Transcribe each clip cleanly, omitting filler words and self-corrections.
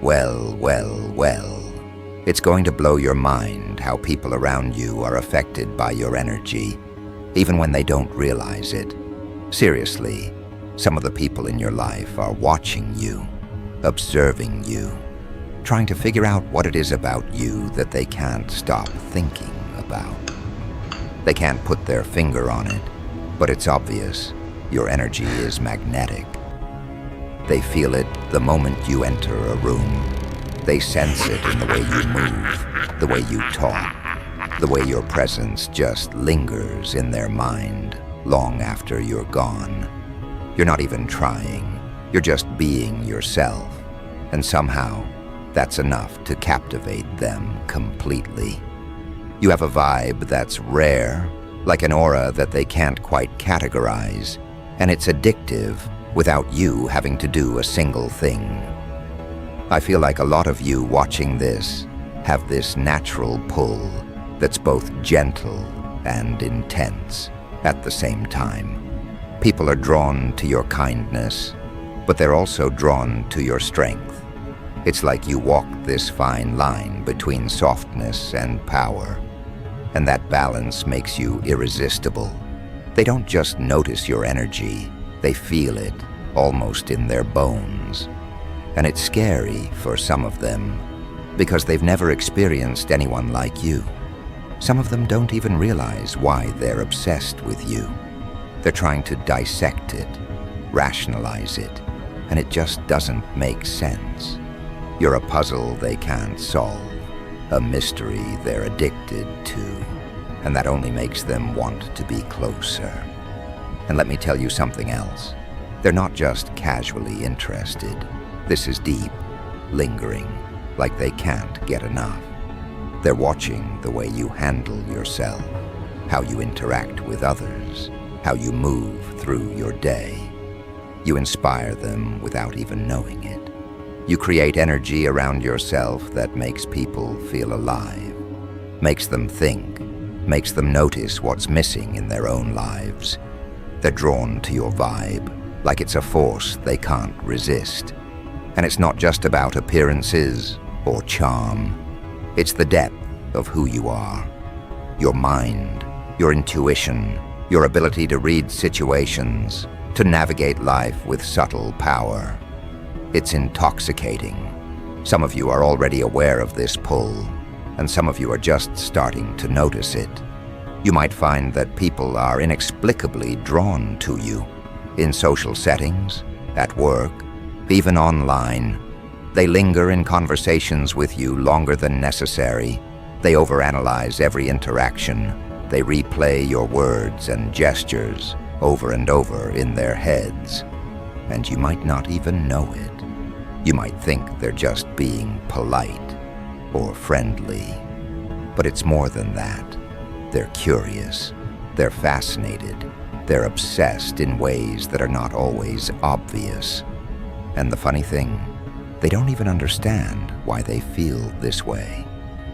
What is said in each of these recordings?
Well. It's going to blow your mind how people around you are affected by your energy, even when they don't realize it. Seriously, some of the people in your life are watching you, observing you, trying to figure out what it is about you that they can't stop thinking about. They can't put their finger on it, but it's obvious. Your energy is magnetic. They feel it the moment you enter a room. They sense it in the way you move, the way you talk, the way your presence just lingers in their mind long after you're gone. You're not even trying. You're just being yourself. And somehow, that's enough to captivate them completely. You have a vibe that's rare, like an aura that they can't quite categorize, and it's addictive without you having to do a single thing. I feel like a lot of you watching this have this natural pull that's both gentle and intense at the same time. People are drawn to your kindness, but they're also drawn to your strength. It's like you walk this fine line between softness and power, and that balance makes you irresistible. They don't just notice your energy, they feel it almost in their bones. And it's scary for some of them because they've never experienced anyone like you. Some of them don't even realize why they're obsessed with you. They're trying to dissect it, rationalize it, and it just doesn't make sense. You're a puzzle they can't solve, a mystery they're addicted to, and that only makes them want to be closer. And let me tell you something else. They're not just casually interested. This is deep, lingering, like they can't get enough. They're watching the way you handle yourself, how you interact with others, how you move through your day. You inspire them without even knowing it. You create energy around yourself that makes people feel alive, makes them think, makes them notice what's missing in their own lives. They're drawn to your vibe, like it's a force they can't resist. And it's not just about appearances or charm. It's the depth of who you are. Your mind, your intuition, your ability to read situations, to navigate life with subtle power. It's intoxicating. Some of you are already aware of this pull, and some of you are just starting to notice it. You might find that people are inexplicably drawn to you in social settings, at work, even online. They linger in conversations with you longer than necessary. They overanalyze every interaction. They replay your words and gestures over and over in their heads. And you might not even know it. You might think they're just being polite or friendly. But it's more than that. They're curious. They're fascinated. They're obsessed in ways that are not always obvious. And the funny thing, they don't even understand why they feel this way.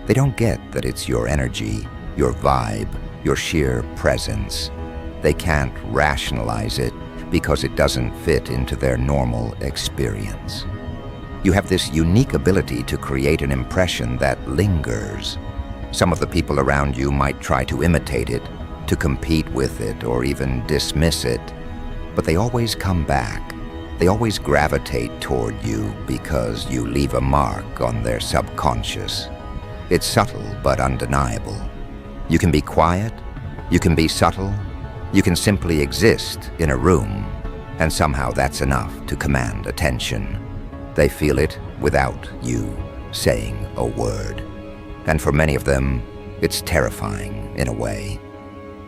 They don't get that it's your energy, your vibe, your sheer presence. They can't rationalize it because it doesn't fit into their normal experience. You have this unique ability to create an impression that lingers. Some of the people around you might try to imitate it, to compete with it, or even dismiss it, but they always come back. They always gravitate toward you because you leave a mark on their subconscious. It's subtle but undeniable. You can be quiet, you can be subtle, you can simply exist in a room, and somehow that's enough to command attention. They feel it without you saying a word. And for many of them, it's terrifying in a way,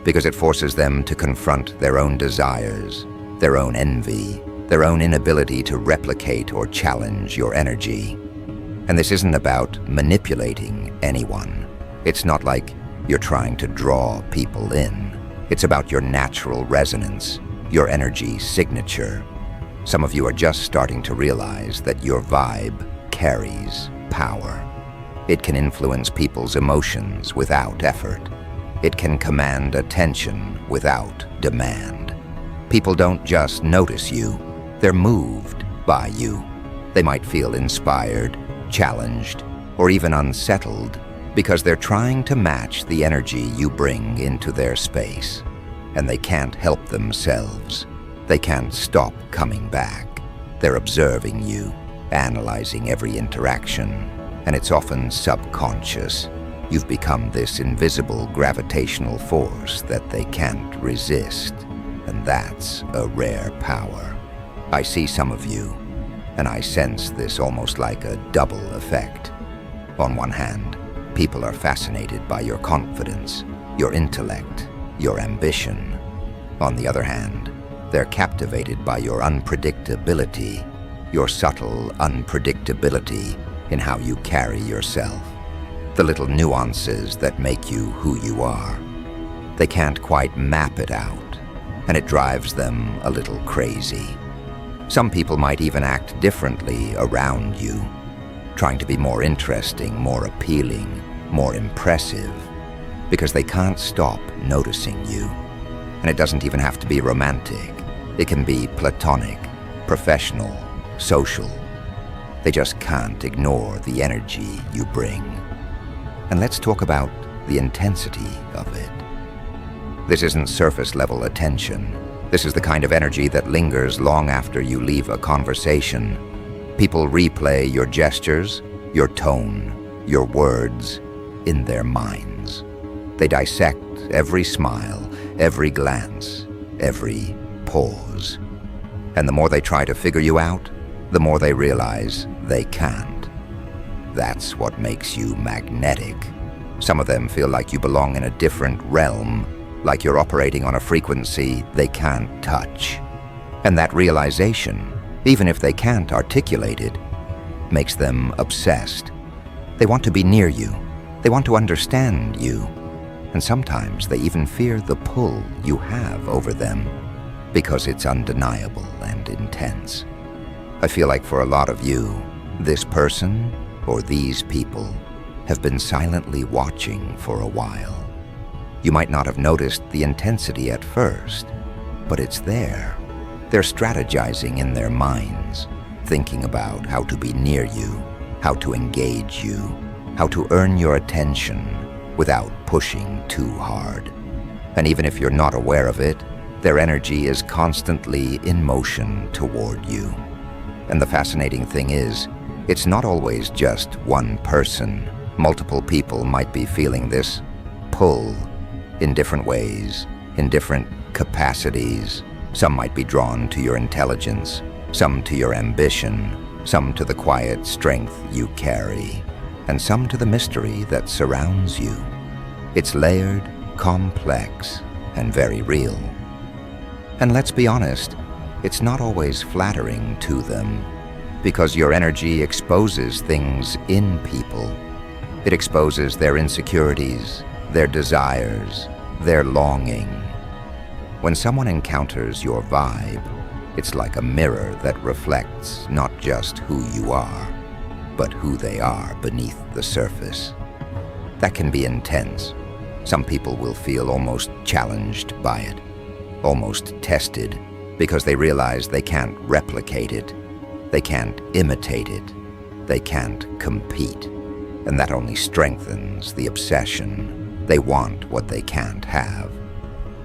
because it forces them to confront their own desires, their own envy, their own inability to replicate or challenge your energy. And this isn't about manipulating anyone. It's not like you're trying to draw people in. It's about your natural resonance, your energy signature. Some of you are just starting to realize that your vibe carries power. It can influence people's emotions without effort. It can command attention without demand. People don't just notice you, they're moved by you. They might feel inspired, challenged, or even unsettled because they're trying to match the energy you bring into their space. And they can't help themselves. They can't stop coming back. They're observing you, analyzing every interaction, and it's often subconscious. You've become this invisible gravitational force that they can't resist, and that's a rare power. I see some of you, and I sense this almost like a double effect. On one hand, people are fascinated by your confidence, your intellect, your ambition. On the other hand, they're captivated by your unpredictability, your subtle unpredictability in how you carry yourself, the little nuances that make you who you are. They can't quite map it out, and it drives them a little crazy. Some people might even act differently around you, trying to be more interesting, more appealing, more impressive, because they can't stop noticing you. And it doesn't even have to be romantic. It can be platonic, professional, social. They just can't ignore the energy you bring. And let's talk about the intensity of it. This isn't surface-level attention. This is the kind of energy that lingers long after you leave a conversation. People replay your gestures, your tone, your words in their minds. They dissect every smile, every glance, every pause. And the more they try to figure you out, the more they realize they can't. That's what makes you magnetic. Some of them feel like you belong in a different realm, like you're operating on a frequency they can't touch. And that realization, even if they can't articulate it, makes them obsessed. They want to be near you. They want to understand you. And sometimes they even fear the pull you have over them because it's undeniable and intense. I feel like for a lot of you, this person or these people have been silently watching for a while. You might not have noticed the intensity at first, but it's there. They're strategizing in their minds, thinking about how to be near you, how to engage you, how to earn your attention without pushing too hard. And even if you're not aware of it, their energy is constantly in motion toward you. And the fascinating thing is, it's not always just one person. Multiple people might be feeling this pull in different ways, in different capacities. Some might be drawn to your intelligence, some to your ambition, some to the quiet strength you carry, and some to the mystery that surrounds you. It's layered, complex, and very real. And let's be honest, it's not always flattering to them, because your energy exposes things in people. It exposes their insecurities, their desires, their longing. When someone encounters your vibe, it's like a mirror that reflects not just who you are, but who they are beneath the surface. That can be intense. Some people will feel almost challenged by it, almost tested, because they realize they can't replicate it, they can't imitate it, they can't compete. And that only strengthens the obsession. They want what they can't have.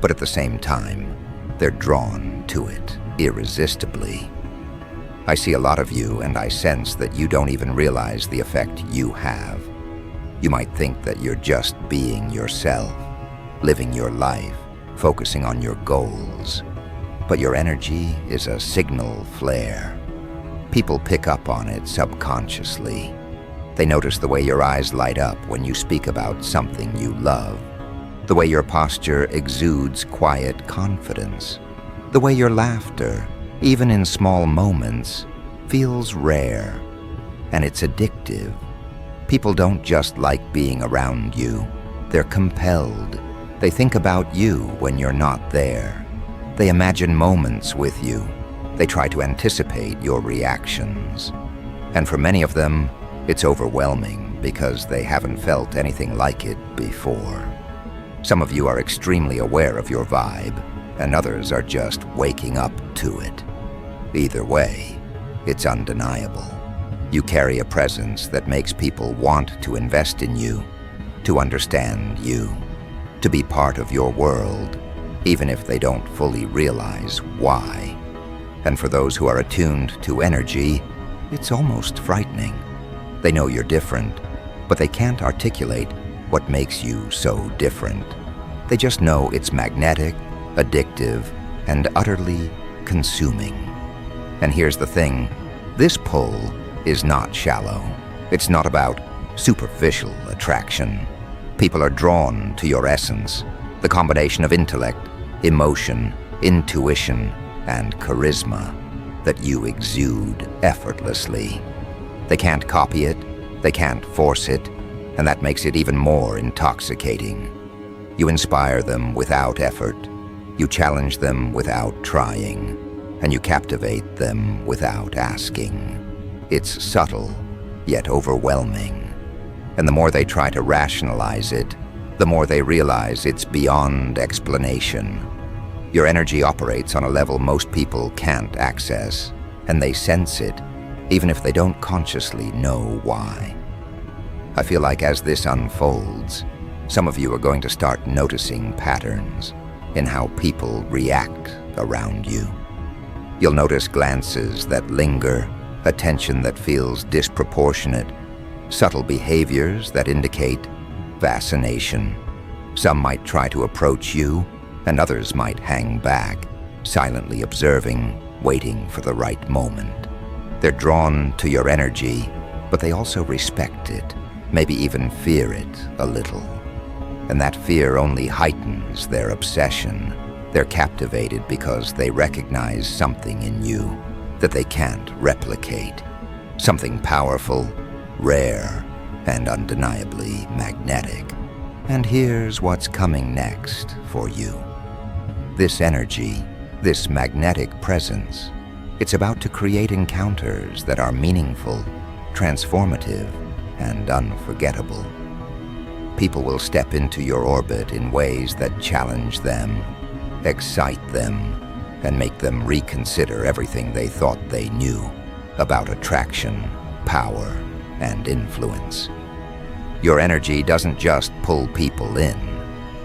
But at the same time, they're drawn to it irresistibly. I see a lot of you, and I sense that you don't even realize the effect you have. You might think that you're just being yourself, living your life, focusing on your goals. But your energy is a signal flare. People pick up on it subconsciously. They notice the way your eyes light up when you speak about something you love, the way your posture exudes quiet confidence, the way your laughter, even in small moments, feels rare, and it's addictive. People don't just like being around you, they're compelled. They think about you when you're not there. They imagine moments with you. They try to anticipate your reactions. And for many of them, it's overwhelming because they haven't felt anything like it before. Some of you are extremely aware of your vibe, and others are just waking up to it. Either way, it's undeniable. You carry a presence that makes people want to invest in you, to understand you, to be part of your world, even if they don't fully realize why. And for those who are attuned to energy, it's almost frightening. They know you're different, but they can't articulate what makes you so different. They just know it's magnetic, addictive, and utterly consuming. And here's the thing, this pull is not shallow. It's not about superficial attraction. People are drawn to your essence, the combination of intellect, emotion, intuition, and charisma that you exude effortlessly. They can't copy it, they can't force it, and that makes it even more intoxicating. You inspire them without effort, you challenge them without trying, and you captivate them without asking. It's subtle, yet overwhelming. And the more they try to rationalize it, the more they realize it's beyond explanation. Your energy operates on a level most people can't access, and they sense it, even if they don't consciously know why. I feel like as this unfolds, some of you are going to start noticing patterns in how people react around you. You'll notice glances that linger, attention that feels disproportionate, subtle behaviors that indicate fascination. Some might try to approach you, and others might hang back, silently observing, waiting for the right moment. They're drawn to your energy, but they also respect it, maybe even fear it a little. And that fear only heightens their obsession. They're captivated because they recognize something in you that they can't replicate. Something powerful, rare, and undeniably magnetic. And here's what's coming next for you. This energy, this magnetic presence, it's about to create encounters that are meaningful, transformative, and unforgettable. People will step into your orbit in ways that challenge them, excite them, and make them reconsider everything they thought they knew about attraction, power, and influence. Your energy doesn't just pull people in,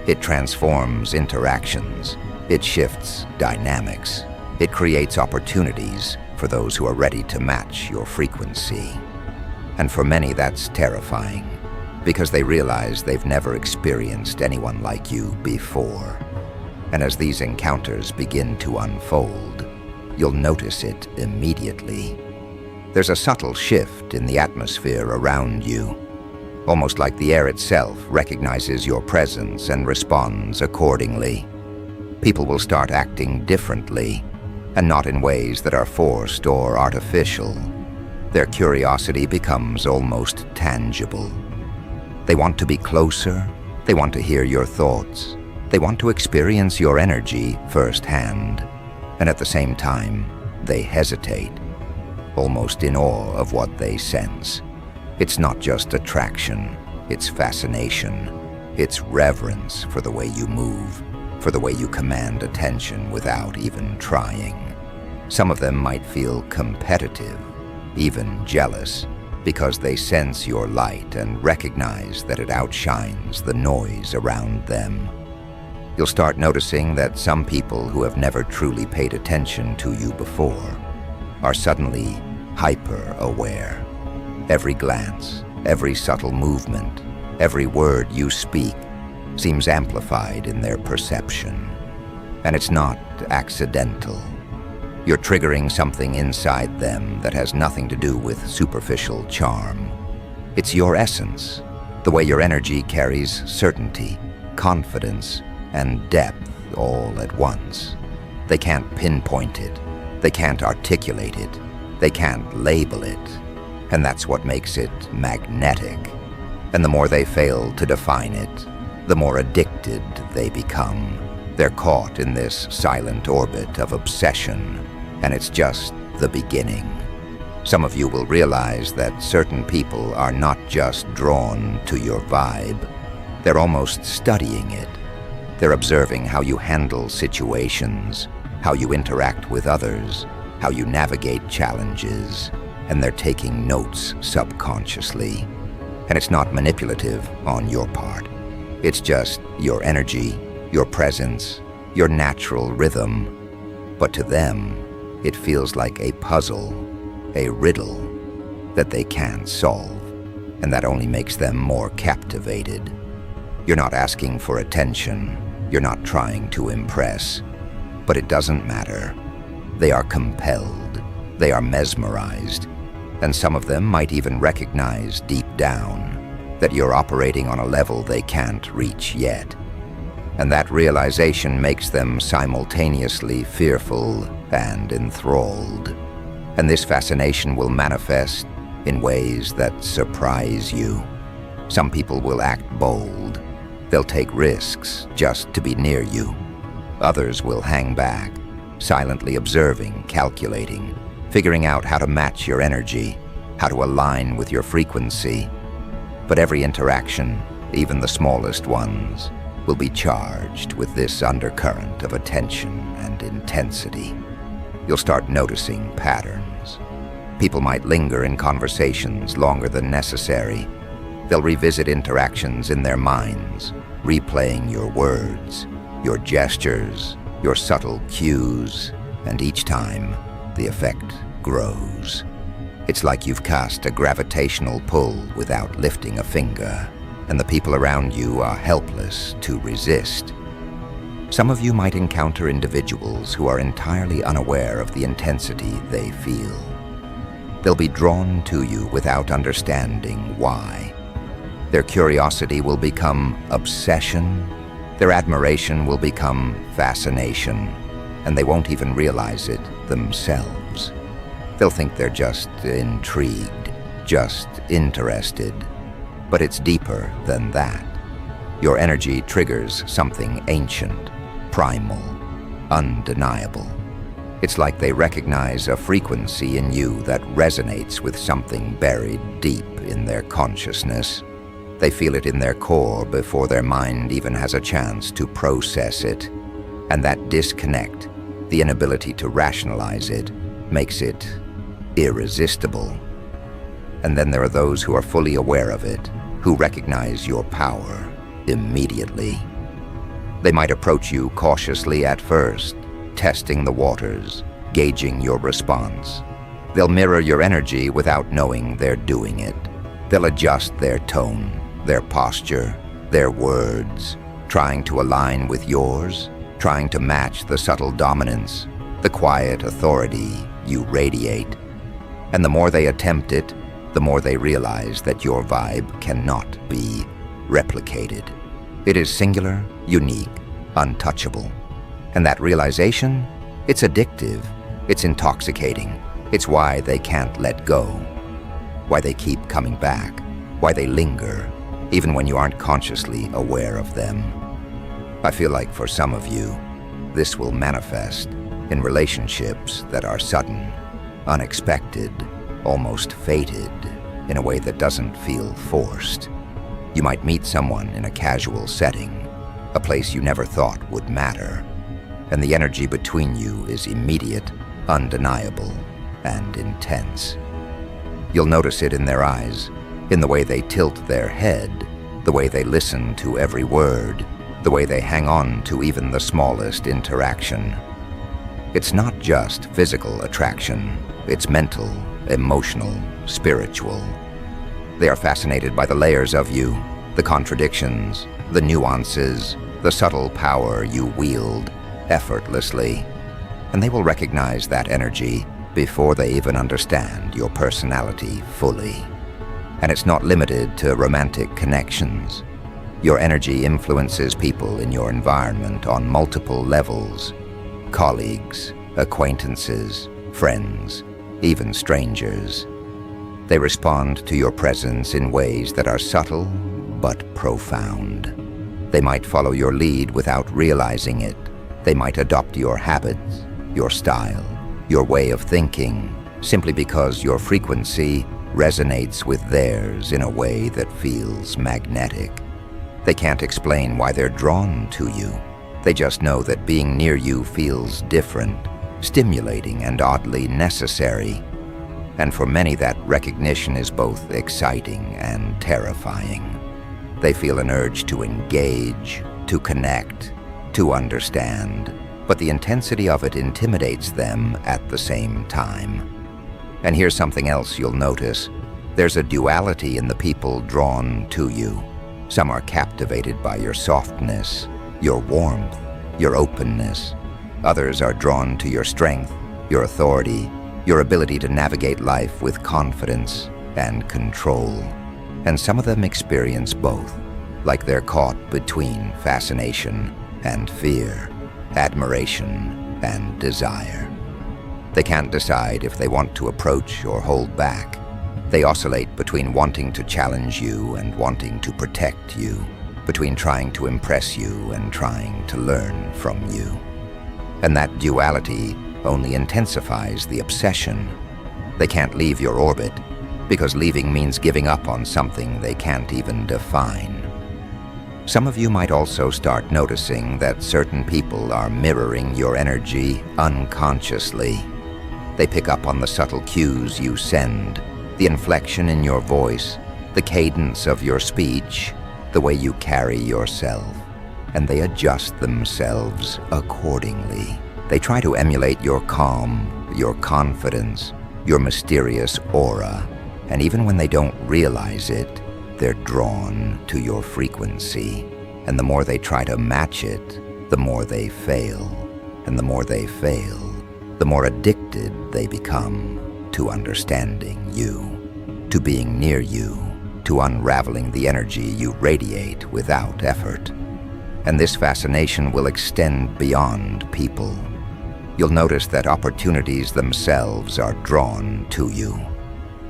it transforms interactions, it shifts dynamics, it creates opportunities for those who are ready to match your frequency. And for many that's terrifying, because they realize they've never experienced anyone like you before. And as these encounters begin to unfold, you'll notice it immediately. There's a subtle shift in the atmosphere around you, almost like the air itself recognizes your presence and responds accordingly. People will start acting differently, and not in ways that are forced or artificial. Their curiosity becomes almost tangible. They want to be closer, they want to hear your thoughts, they want to experience your energy firsthand, and at the same time, they hesitate, almost in awe of what they sense. It's not just attraction, it's fascination, it's reverence for the way you move, for the way you command attention without even trying. Some of them might feel competitive, even jealous, because they sense your light and recognize that it outshines the noise around them. You'll start noticing that some people who have never truly paid attention to you before are suddenly hyper-aware. Every glance, every subtle movement, every word you speak seems amplified in their perception. And it's not accidental. You're triggering something inside them that has nothing to do with superficial charm. It's your essence, the way your energy carries certainty, confidence, and depth all at once. They can't pinpoint it, they can't articulate it, they can't label it, and that's what makes it magnetic. And the more they fail to define it, the more addicted they become. They're caught in this silent orbit of obsession, and it's just the beginning. Some of you will realize that certain people are not just drawn to your vibe, they're almost studying it. They're observing how you handle situations, how you interact with others, how you navigate challenges, and they're taking notes subconsciously. And it's not manipulative on your part. It's just your energy, your presence, your natural rhythm. But to them, it feels like a puzzle, a riddle that they can't solve, and that only makes them more captivated. You're not asking for attention, you're not trying to impress, but it doesn't matter. They are compelled, they are mesmerized, and some of them might even recognize deep down that you're operating on a level they can't reach yet. And that realization makes them simultaneously fearful and enthralled. And this fascination will manifest in ways that surprise you. Some people will act bold. They'll take risks just to be near you. Others will hang back, silently observing, calculating, figuring out how to match your energy, how to align with your frequency. But every interaction, even the smallest ones, will be charged with this undercurrent of attention and intensity. You'll start noticing patterns. People might linger in conversations longer than necessary. They'll revisit interactions in their minds, replaying your words, your gestures, your subtle cues, and each time, the effect grows. It's like you've cast a gravitational pull without lifting a finger, and the people around you are helpless to resist. Some of you might encounter individuals who are entirely unaware of the intensity they feel. They'll be drawn to you without understanding why. Their curiosity will become obsession, their admiration will become fascination, and they won't even realize it themselves. They'll think they're just intrigued, just interested. But it's deeper than that. Your energy triggers something ancient, primal, undeniable. It's like they recognize a frequency in you that resonates with something buried deep in their consciousness. They feel it in their core before their mind even has a chance to process it. And that disconnect, the inability to rationalize it, makes it irresistible. And then there are those who are fully aware of it, who recognize your power immediately. They might approach you cautiously at first, testing the waters, gauging your response. They'll mirror your energy without knowing they're doing it. They'll adjust their tone, their posture, their words, trying to align with yours, trying to match the subtle dominance, the quiet authority you radiate. And the more they attempt it, the more they realize that your vibe cannot be replicated. It is singular, unique, untouchable. And that realization, it's addictive, it's intoxicating. It's why they can't let go, why they keep coming back, why they linger, even when you aren't consciously aware of them. I feel like for some of you, this will manifest in relationships that are sudden, unexpected, almost fated, in a way that doesn't feel forced. You might meet someone in a casual setting, a place you never thought would matter, and the energy between you is immediate, undeniable, and intense. You'll notice it in their eyes, in the way they tilt their head, the way they listen to every word, the way they hang on to even the smallest interaction. It's not just physical attraction, it's mental, emotional, spiritual. They are fascinated by the layers of you, the contradictions, the nuances, the subtle power you wield effortlessly. And they will recognize that energy before they even understand your personality fully. And it's not limited to romantic connections. Your energy influences people in your environment on multiple levels: colleagues, acquaintances, friends, even strangers. They respond to your presence in ways that are subtle but profound. They might follow your lead without realizing it. They might adopt your habits, your style, your way of thinking, simply because your frequency resonates with theirs in a way that feels magnetic. They can't explain why they're drawn to you. They just know that being near you feels different, stimulating, and oddly necessary. And for many, that recognition is both exciting and terrifying. They feel an urge to engage, to connect, to understand, but the intensity of it intimidates them at the same time. And here's something else you'll notice. There's a duality in the people drawn to you. Some are captivated by your softness, your warmth, your openness. Others are drawn to your strength, your authority, your ability to navigate life with confidence and control. And some of them experience both, like they're caught between fascination and fear, admiration and desire. They can't decide if they want to approach or hold back. They oscillate between wanting to challenge you and wanting to protect you, between trying to impress you and trying to learn from you. And that duality only intensifies the obsession. They can't leave your orbit, because leaving means giving up on something they can't even define. Some of you might also start noticing that certain people are mirroring your energy unconsciously. They pick up on the subtle cues you send, the inflection in your voice, the cadence of your speech, the way you carry yourself, and they adjust themselves accordingly. They try to emulate your calm, your confidence, your mysterious aura, and even when they don't realize it, they're drawn to your frequency. And the more they try to match it, the more they fail. And the more they fail, the more addicted they become to understanding you, to being near you, to unraveling the energy you radiate without effort. And this fascination will extend beyond people. You'll notice that opportunities themselves are drawn to you.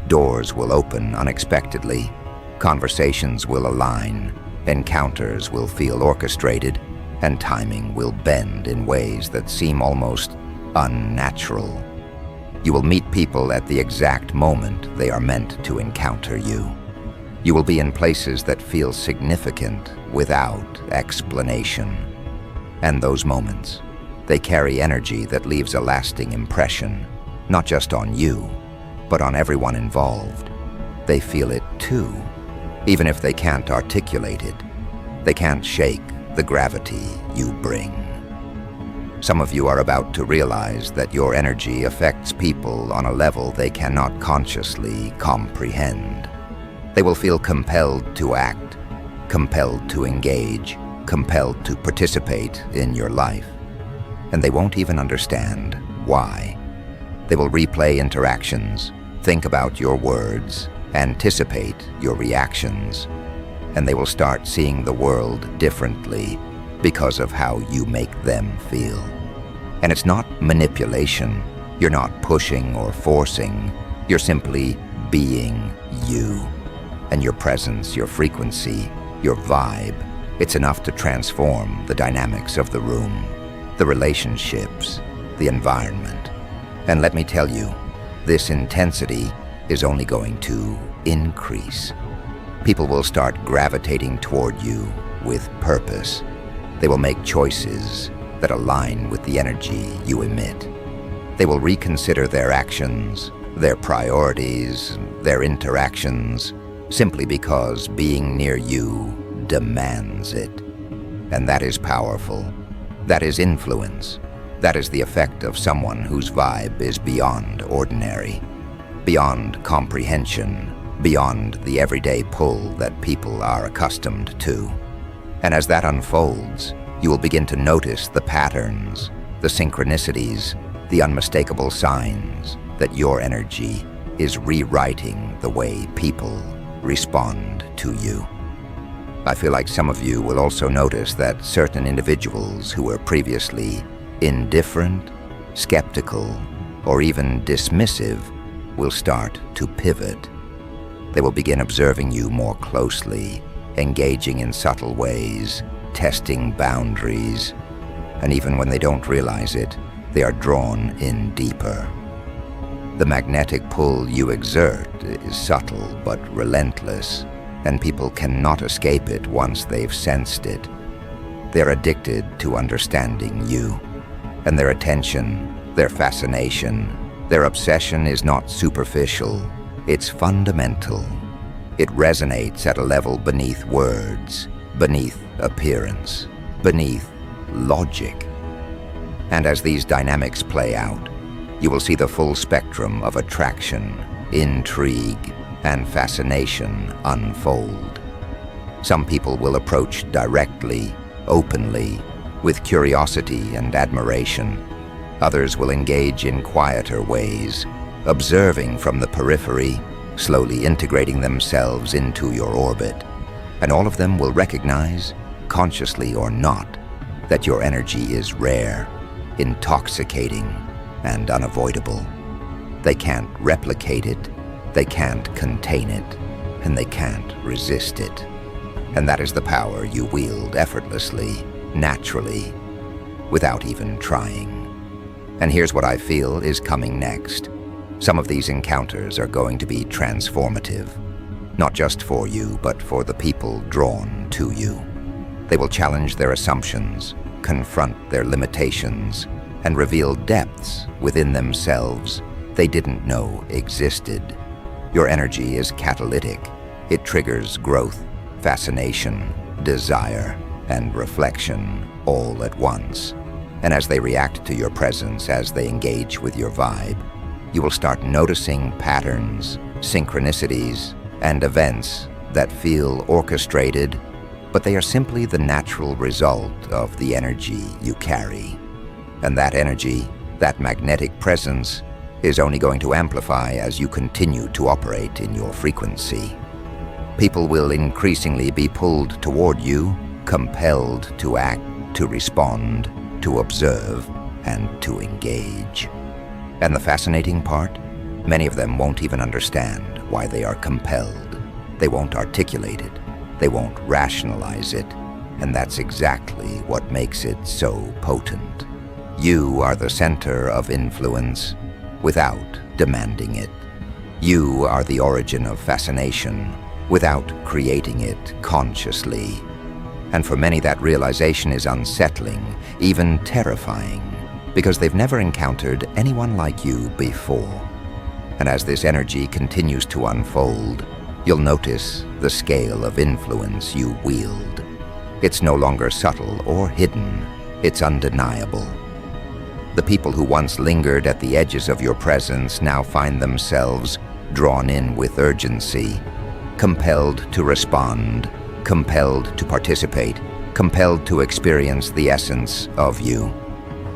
Doors will open unexpectedly, conversations will align, encounters will feel orchestrated, and timing will bend in ways that seem almost unnatural. You will meet people at the exact moment they are meant to encounter you. You will be in places that feel significant without explanation. And those moments, they carry energy that leaves a lasting impression, not just on you, but on everyone involved. They feel it too, even if they can't articulate it. They can't shake the gravity you bring. Some of you are about to realize that your energy affects people on a level they cannot consciously comprehend. They will feel compelled to act, compelled to engage, compelled to participate in your life. And they won't even understand why. They will replay interactions, think about your words, anticipate your reactions, and they will start seeing the world differently because of how you make them feel. And it's not manipulation. You're not pushing or forcing. You're simply being you. And your presence, your frequency, your vibe, it's enough to transform the dynamics of the room, the relationships, the environment. And let me tell you, this intensity is only going to increase. People will start gravitating toward you with purpose. They will make choices that align with the energy you emit. They will reconsider their actions, their priorities, their interactions, simply because being near you demands it. And that is powerful. That is influence. That is the effect of someone whose vibe is beyond ordinary, beyond comprehension, beyond the everyday pull that people are accustomed to. And as that unfolds, you will begin to notice the patterns, the synchronicities, the unmistakable signs that your energy is rewriting the way people respond to you. I feel like some of you will also notice that certain individuals who were previously indifferent, skeptical, or even dismissive will start to pivot. They will begin observing you more closely, engaging in subtle ways, testing boundaries, and even when they don't realize it, they are drawn in deeper. The magnetic pull you exert is subtle but relentless, and people cannot escape it once they've sensed it. They're addicted to understanding you, and their attention, their fascination, Their obsession is not superficial, it's fundamental. It resonates at a level beneath words, beneath appearance, beneath logic. And as these dynamics play out, you will see the full spectrum of attraction, intrigue, and fascination unfold. Some people will approach directly, openly, with curiosity and admiration. Others will engage in quieter ways, observing from the periphery, slowly integrating themselves into your orbit. And all of them will recognize, consciously or not, that your energy is rare, intoxicating, and unavoidable. They can't replicate it, they can't contain it, and they can't resist it. And that is the power you wield effortlessly, naturally, without even trying. And here's what I feel is coming next. Some of these encounters are going to be transformative, not just for you, but for the people drawn to you. They will challenge their assumptions, confront their limitations, and reveal depths within themselves they didn't know existed. Your energy is catalytic. It triggers growth, fascination, desire, and reflection all at once. And as they react to your presence, as they engage with your vibe, you will start noticing patterns, synchronicities, and events that feel orchestrated, but they are simply the natural result of the energy you carry. And that energy, that magnetic presence, is only going to amplify as you continue to operate in your frequency. People will increasingly be pulled toward you, compelled to act, to respond, to observe, and to engage. And the fascinating part? Many of them won't even understand why they are compelled. They won't articulate it. They won't rationalize it. And that's exactly what makes it so potent. You are the center of influence without demanding it. You are the origin of fascination without creating it consciously. And for many, that realization is unsettling, even terrifying, because they've never encountered anyone like you before. And as this energy continues to unfold, you'll notice the scale of influence you wield. It's no longer subtle or hidden, it's undeniable. The people who once lingered at the edges of your presence now find themselves drawn in with urgency, compelled to respond, compelled to participate, compelled to experience the essence of you.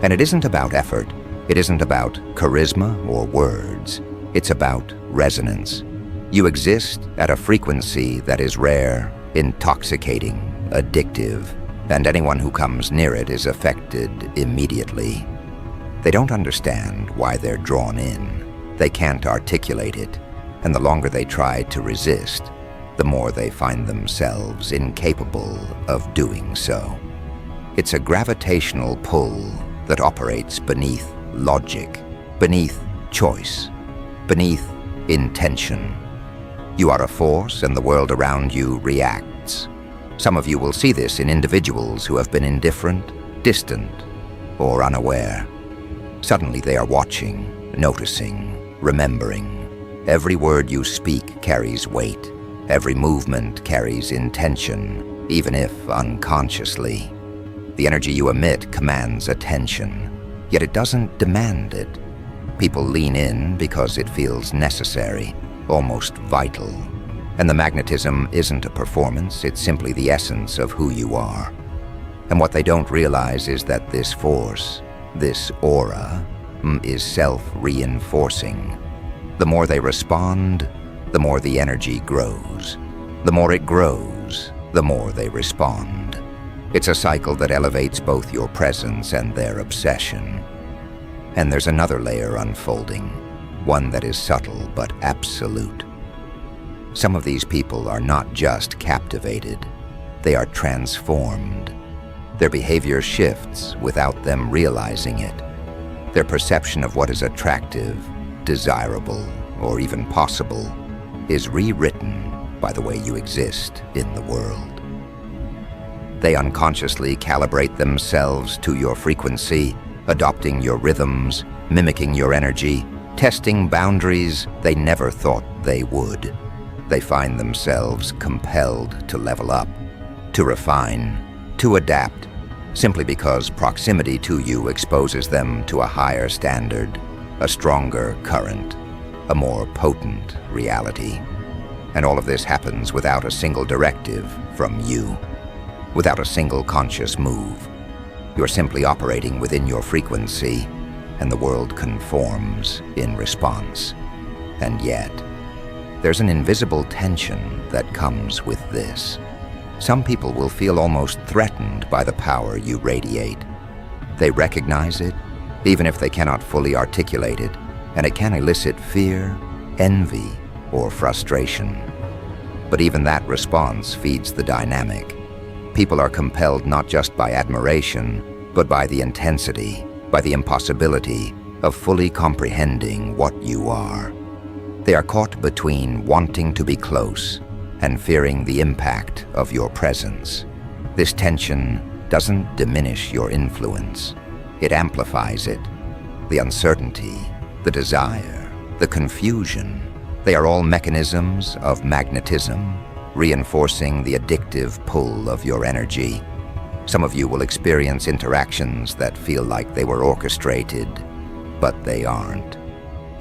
And it isn't about effort, it isn't about charisma or words, it's about resonance. You exist at a frequency that is rare, intoxicating, addictive, and anyone who comes near it is affected immediately. They don't understand why they're drawn in. They can't articulate it, and the longer they try to resist, the more they find themselves incapable of doing so. It's a gravitational pull that operates beneath logic, beneath choice, beneath intention. You are a force, and the world around you reacts. Some of you will see this in individuals who have been indifferent, distant, or unaware. Suddenly they are watching, noticing, remembering. Every word you speak carries weight. Every movement carries intention, even if unconsciously. The energy you emit commands attention, yet it doesn't demand it. People lean in because it feels necessary, almost vital. And the magnetism isn't a performance, it's simply the essence of who you are. And what they don't realize is that this force, this aura, is self-reinforcing. The more they respond, the more the energy grows. The more it grows, the more they respond. It's a cycle that elevates both your presence and their obsession. And there's another layer unfolding, one that is subtle but absolute. Some of these people are not just captivated, they are transformed. Their behavior shifts without them realizing it. Their perception of what is attractive, desirable, or even possible is rewritten by the way you exist in the world. They unconsciously calibrate themselves to your frequency, adopting your rhythms, mimicking your energy, testing boundaries they never thought they would. They find themselves compelled to level up, to refine, to adapt, simply because proximity to you exposes them to a higher standard, a stronger current, a more potent reality. And all of this happens without a single directive from you, without a single conscious move. You're simply operating within your frequency, and the world conforms in response. And yet, there's an invisible tension that comes with this. Some people will feel almost threatened by the power you radiate. They recognize it, even if they cannot fully articulate it, and it can elicit fear, envy, or frustration. But even that response feeds the dynamic. People are compelled not just by admiration, but by the intensity, by the impossibility of fully comprehending what you are. They are caught between wanting to be close and fearing the impact of your presence. This tension doesn't diminish your influence. It amplifies it. The uncertainty, the desire, the confusion, they are all mechanisms of magnetism, reinforcing the addictive pull of your energy. Some of you will experience interactions that feel like they were orchestrated, but they aren't.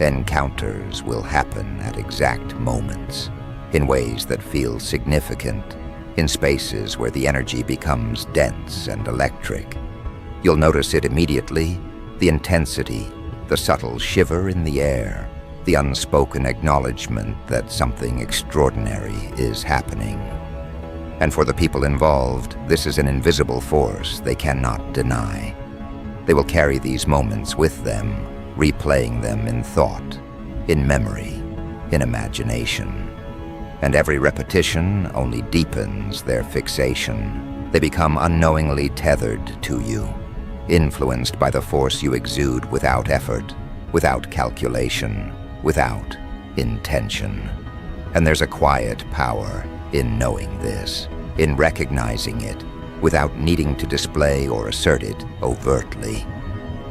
Encounters will happen at exact moments, in ways that feel significant, in spaces where the energy becomes dense and electric. You'll notice it immediately, the intensity, the subtle shiver in the air, the unspoken acknowledgement that something extraordinary is happening. And for the people involved, this is an invisible force they cannot deny. They will carry these moments with them, replaying them in thought, in memory, in imagination. And every repetition only deepens their fixation. They become unknowingly tethered to you, influenced by the force you exude without effort, without calculation, without intention. And there's a quiet power in knowing this, in recognizing it, without needing to display or assert it overtly.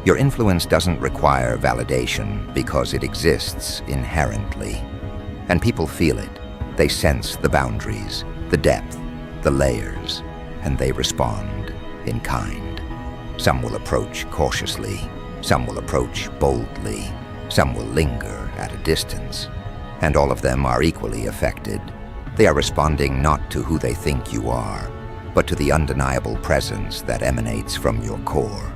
Your influence doesn't require validation because it exists inherently. And people feel it. They sense the boundaries, the depth, the layers, and they respond in kind. Some will approach cautiously, some will approach boldly, some will linger at a distance, and all of them are equally affected. They are responding not to who they think you are, but to the undeniable presence that emanates from your core.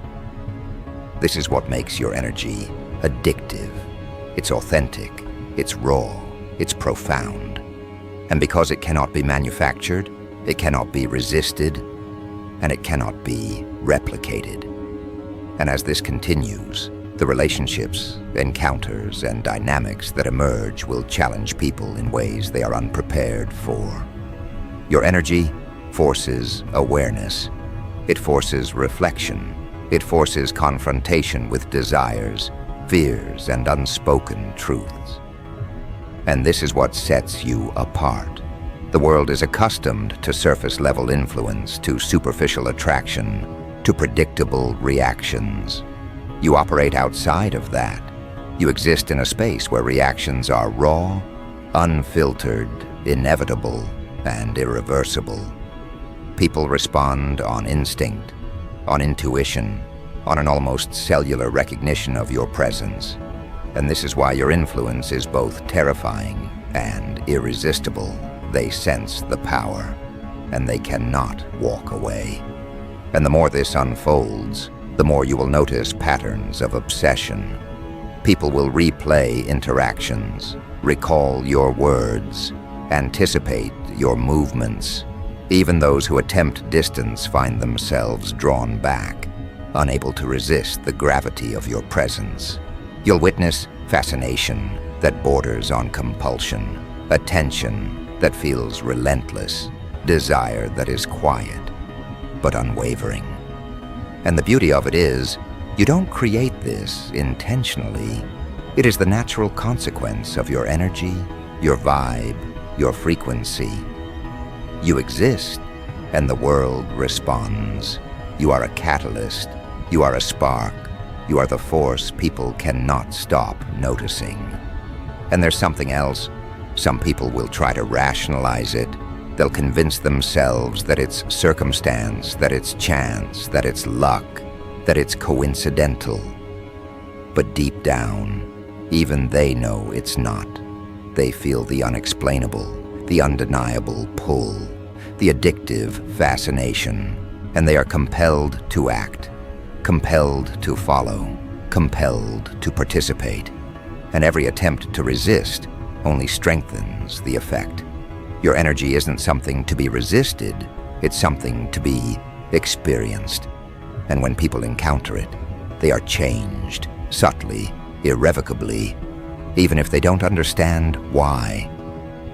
This is what makes your energy addictive. It's authentic, it's raw, it's profound. And because it cannot be manufactured, it cannot be resisted, and it cannot be replicated. And as this continues, the relationships, encounters, and dynamics that emerge will challenge people in ways they are unprepared for. Your energy forces awareness. It forces reflection. It forces confrontation with desires, fears, and unspoken truths. And this is what sets you apart. The world is accustomed to surface-level influence, to superficial attraction, to predictable reactions. You operate outside of that. You exist in a space where reactions are raw, unfiltered, inevitable, and irreversible. People respond on instinct, on intuition, on an almost cellular recognition of your presence. And this is why your influence is both terrifying and irresistible. They sense the power, and they cannot walk away. And the more this unfolds, the more you will notice patterns of obsession. People will replay interactions, recall your words, anticipate your movements. Even those who attempt distance find themselves drawn back, unable to resist the gravity of your presence. You'll witness fascination that borders on compulsion, attention that feels relentless, desire that is quiet but unwavering. And the beauty of it is, you don't create this intentionally. It is the natural consequence of your energy, your vibe, your frequency. You exist, and the world responds. You are a catalyst, you are a spark, You are the force people cannot stop noticing. And there's something else. Some people will try to rationalize it. They'll convince themselves that it's circumstance, that it's chance, that it's luck, that it's coincidental. But deep down, even they know it's not. They feel the unexplainable, the undeniable pull, the addictive fascination, and they are compelled to act, compelled to follow, compelled to participate. And every attempt to resist only strengthens the effect. Your energy isn't something to be resisted, it's something to be experienced. And when people encounter it, they are changed, subtly, irrevocably, even if they don't understand why.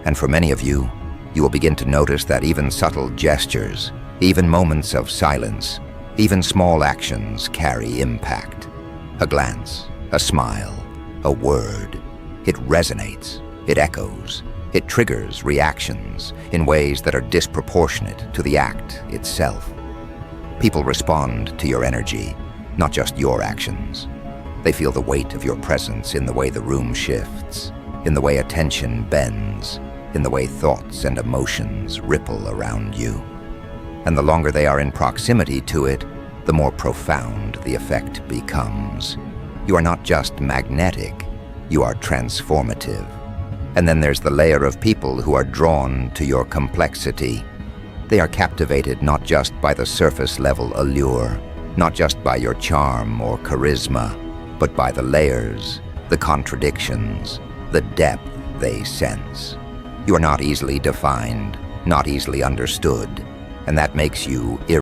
And for many of you, you will begin to notice that even subtle gestures, even moments of silence, even small actions carry impact. A glance, a smile, a word. It resonates, it echoes, it triggers reactions in ways that are disproportionate to the act itself. People respond to your energy, not just your actions. They feel the weight of your presence in the way the room shifts, in the way attention bends, in the way thoughts and emotions ripple around you. And the longer they are in proximity to it, the more profound the effect becomes. You are not just magnetic, you are transformative. And then there's the layer of people who are drawn to your complexity. They are captivated not just by the surface-level allure, not just by your charm or charisma, but by the layers, the contradictions, the depth they sense. You are not easily defined, not easily understood, and that makes you irresistible.